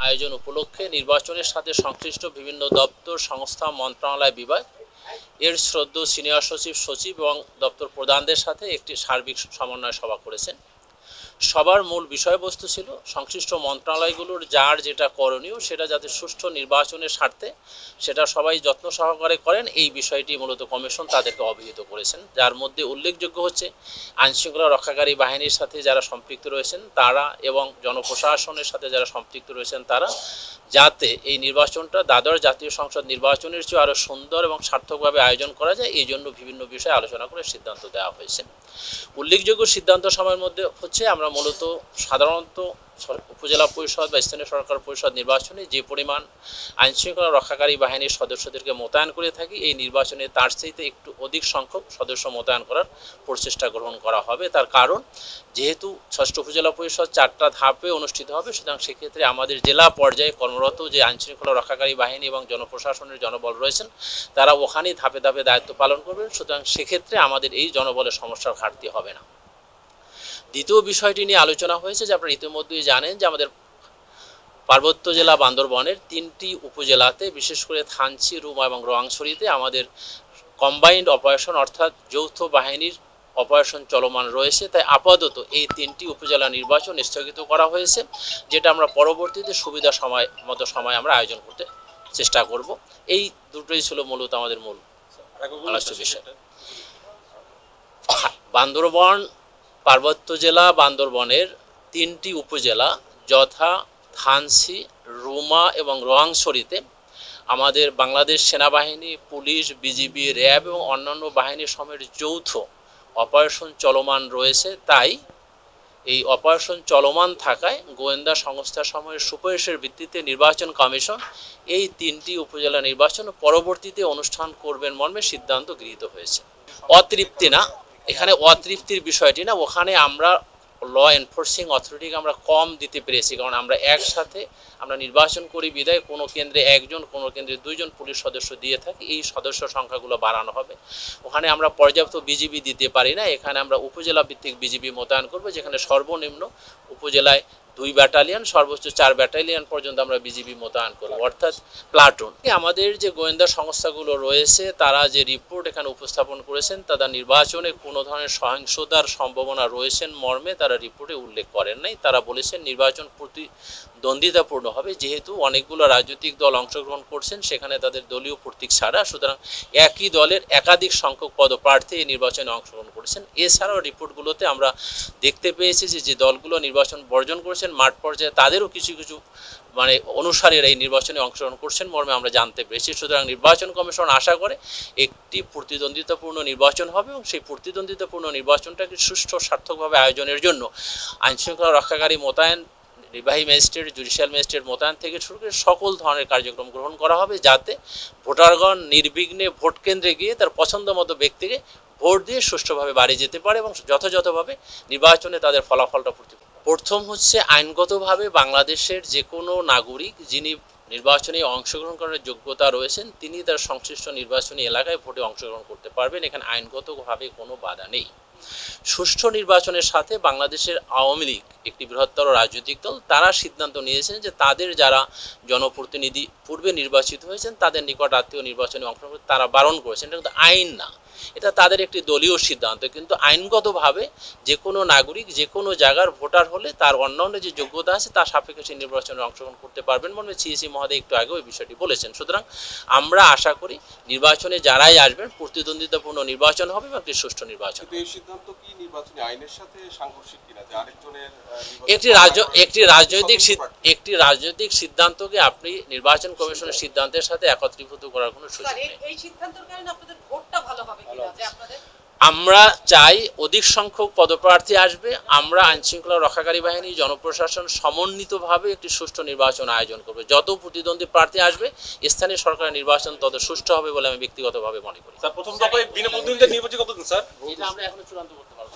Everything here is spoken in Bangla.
আয়োজন উপলক্ষে নির্বাচনের সাথে সংশ্লিষ্ট বিভিন্ন দপ্তর, সংস্থা, মন্ত্রণালয়, বিভাগ এর শ্রদ্ধেয় সিনিয়র সচিব, সচিব এবং দপ্তর প্রধানদের সাথে একটি সার্বিক সমন্বয় সভা করেছেন। সবার মূল বিষয়বস্তু ছিল সংশ্লিষ্ট মন্ত্রণালয়গুলোর যার যেটা করণীয় সেটা যাতে সুষ্ঠু নির্বাচনের স্বার্থে সেটা সবাই যত্ন সহকারে করেন, এই বিষয়টি মূলত কমিশন তাদেরকে অবহিত করেছেন। যার মধ্যে উল্লেখযোগ্য হচ্ছে আইনশৃঙ্খলা রক্ষাকারী বাহিনীর সাথে যারা সম্পৃক্ত রয়েছেন তারা এবং জনপ্রশাসনের সাথে যারা সম্পৃক্ত রয়েছেন তারা যাতে এই নির্বাচনটা দ্বাদশ জাতীয় সংসদ নির্বাচনের চেয়ে আরও সুন্দর এবং সার্থকভাবে আয়োজন করা যায়, এই জন্য বিভিন্ন বিষয়ে আলোচনা করে সিদ্ধান্ত দেওয়া হয়েছে। উল্লেখযোগ্য সিদ্ধান্ত সময়ের মধ্যে হচ্ছে আমরা মূলত সাধারণত উপজেলা পরিষদ বা স্থানীয় সরকার পরিষদ নির্বাচনে যে পরিমাণ আইনশৃঙ্খলা রক্ষাকারী বাহিনীর সদস্যদেরকে মোতায়েন করে থাকি, এই নির্বাচনে তার চাইতে একটু অধিক সংখ্যক সদস্য মোতায়েন করার প্রচেষ্টা গ্রহণ করা হবে। তার কারণ যেহেতু 6ষ্ঠ উপজেলা পরিষদ 4টা ধাপে অনুষ্ঠিত হবে, সুতরাং সেক্ষেত্রে আমাদের জেলা পর্যায়ে কর্মরত যে আইনশৃঙ্খলা রক্ষাকারী বাহিনী এবং জনপ্রশাসনের জনবল রয়েছেন তারা ওখানেই ধাপে ধাপে দায়িত্ব পালন করবেন, সুতরাং সেক্ষেত্রে আমাদের এই জনবলের সমস্যার ঘাটতি হবে না। দ্বিতীয় বিষয়টি নিয়ে আলোচনা হয়েছে যে আপনারা ইতিমধ্যেই জানেন যে আমাদের পার্বত্য জেলা বান্দরবনের 3টি উপজেলাতে বিশেষ করে থানচি, রুমা এবং রোয়াংছড়িতে আমাদের কম্বাইন্ড অপারেশন অর্থাৎ যৌথ বাহিনীর অপারেশন চলমান রয়েছে। তাই আপাতত এই 3টি উপজেলা নির্বাচন স্থগিত করা হয়েছে, যেটা আমরা পরবর্তীতে সুবিধা সময় আমরা আয়োজন করতে চেষ্টা করব। এই দুটোই ছিল মূলত আমাদের মূল আলোচ্য বিষয়। বান্দরবন পার্বত্য জেলা বান্দরবনের 3টি উপজেলা যথা থানচি, রুমা এবং রোয়াংছড়িতে আমাদের বাংলাদেশ সেনাবাহিনী, পুলিশ, বিজিবি, র্যাব এবং অন্যান্য বাহিনীর সময়ের যৌথ অপারেশন চলমান রয়েছে। তাই এই অপারেশন চলমান থাকায় গোয়েন্দা সংস্থা সময়ের সুপারিশের ভিত্তিতে নির্বাচন কমিশন এই 3টি উপজেলা নির্বাচন পরবর্তীতে অনুষ্ঠান করবেন মর্মে সিদ্ধান্ত গৃহীত হয়েছে। অতৃপ্তি না, এখানে অতৃপ্তির বিষয়টি না, ওখানে আমরা ল এনফোর্সিং অথরিটিকে আমরা কম দিতে পেরেছি, কারণ আমরা একসাথে আমরা নির্বাচন করি বিধায় কোনো কেন্দ্রে 1জন, কোনো কেন্দ্রে 2জন পুলিশ সদস্য দিয়ে থাকি, এই সদস্য সংখ্যাগুলো বাড়ানো হবে। ওখানে আমরা পর্যাপ্ত বিজিবি দিতে পারি না, এখানে আমরা উপজেলা ভিত্তিক বিজিবি মোতায়েন করব, যেখানে সর্বনিম্ন উপজেলায় 2 ব্যাটালিয়ন, সর্বোচ্চ 4 ব্যাটালিয়ন পর্যন্ত আমরা বিজিবি মোতায়েন করব, অর্থাৎ প্লাটুন। আমাদের যে গোয়েন্দা সংস্থাগুলো রয়েছে তারা যে রিপোর্ট এখানে উপস্থাপন করেছেন তারা নির্বাচনে কোনো ধরনের সহিংসতার সম্ভাবনা রয়েছেন মর্মে তারা রিপোর্টে উল্লেখ করেন নাই। তারা বলেছেন নির্বাচন প্রতিদ্বন্দ্বিতাপূর্ণ হবে, যেহেতু অনেকগুলো রাজনৈতিক দল অংশগ্রহণ করছেন সেখানে তাদের দলীয় প্রতীক ছাড়া, সুতরাং একই দলের একাধিক সংখ্যক পদপ্রার্থী এই নির্বাচনে অংশগ্রহণ করেছেন। এছাড়াও রিপোর্টগুলোতে আমরা দেখতে পেয়েছি যে দলগুলো নির্বাচন বর্জন করেছেন মাঠ পর্যায়ে তাদেরও কিছু কিছু অনুসারীরা এই নির্বাচনে অংশগ্রহণ করছেন মর্মে আমরা জানতে পেরেছি। সুতরাং নির্বাচন কমিশন আশা করে একটি প্রতিদ্বন্দ্বিতাপূর্ণ নির্বাচন হবে এবং সেই প্রতিদ্বন্দ্বিতাপূর্ণ নির্বাচনটাকে সুষ্ঠু সার্থকভাবে আয়োজনের জন্য আইনশৃঙ্খলা রক্ষাকারী মোতায়েন, নির্বাহী ম্যাজিস্ট্রেট, জুডিশিয়াল ম্যাজিস্ট্রেট মোতায়েন থেকে শুরু করে সকল ধরনের কার্যক্রম গ্রহণ করা হবে, যাতে ভোটারগণ নির্বিঘ্নে ভোট কেন্দ্রে গিয়ে তার পছন্দ মতো ব্যক্তিকে ভোট দিয়ে সুষ্ঠুভাবে বাড়ি যেতে পারে এবং যথাযথভাবে নির্বাচনে তাদের ফলাফলটা প্রথম হচ্ছে আইনগতভাবে বাংলাদেশের যে কোনো নাগরিক যিনি নির্বাচনে অংশগ্রহণ করার যোগ্যতা রয়েছেন তিনি তার সংশ্লিষ্ট নির্বাচনী এলাকায় ভোটে অংশগ্রহণ করতে পারবেন, এখানে আইনগতভাবে কোনো বাধা নেই। সুষ্ঠু নির্বাচনের সাথে বাংলাদেশের আওয়ামী লীগ একটি বৃহত্তর রাজনৈতিক দল, তারা সিদ্ধান্ত নিয়েছেন যে তাদের যারা জনপ্রতিনিধি পূর্বে নির্বাচিত হয়েছেন তাদের নিকট আত্মীয় নির্বাচনে অংশগ্রহণ করতে তারা বারণ করেছেন। এটা কিন্তু আইন না, এটা তাদের একটি দলীয় সিদ্ধান্ত, কিন্তু আইনগতভাবে যে কোনো নাগরিক যে কোনো জায়গার ভোটার হলে তার অন্যান্য যে যোগ্যতা আছে তার সাপেক্ষে সেই নির্বাচনে অংশগ্রহণ করতে পারবেন মনে সিএসি মহোদয় একটু আগে ওই বিষয়টি বলেছেন। সুতরাং আমরা আশা করি নির্বাচনে যারাই আসবেন প্রতিদ্বন্দ্বিতাপূর্ণ নির্বাচন হবে এবং একটি সুষ্ঠু নির্বাচন। এই সিদ্ধান্ত কি নির্বাচনী আইনের সাথে সাংঘর্ষিক কিনা যে আরেকজনের একটি রাজনৈতিক সিদ্ধান্তকে আপনি নির্বাচন কমিশনের সিদ্ধান্তের সাথে একত্রীভূত করার কোনো সুযোগ নেই। এই সিদ্ধান্তের কারণে আপনাদের ভোটটা ভালো হবে কিনা যে আপনাদের আমরা চাই অধিক সংখ্যক পদপ্রার্থী আসবে, আমরা আইনশৃঙ্খলা রক্ষাকারী বাহিনী, জনপ্রশাসন সমন্বিতভাবে একটি সুষ্ঠু নির্বাচন আয়োজন করবে। যত প্রতিদ্বন্দ্বী প্রার্থী আসবে স্থানীয় সরকারের নির্বাচন তত সুষ্ঠু হবে বলে আমি ব্যক্তিগতভাবে মনে করি। স্যার প্রথম দফায় বিনা প্রতিদ্বন্দ্বিতা নির্বাচন কতদিন স্যার? এটা আমরা এখনো চূড়ান্ত করতে পারবো।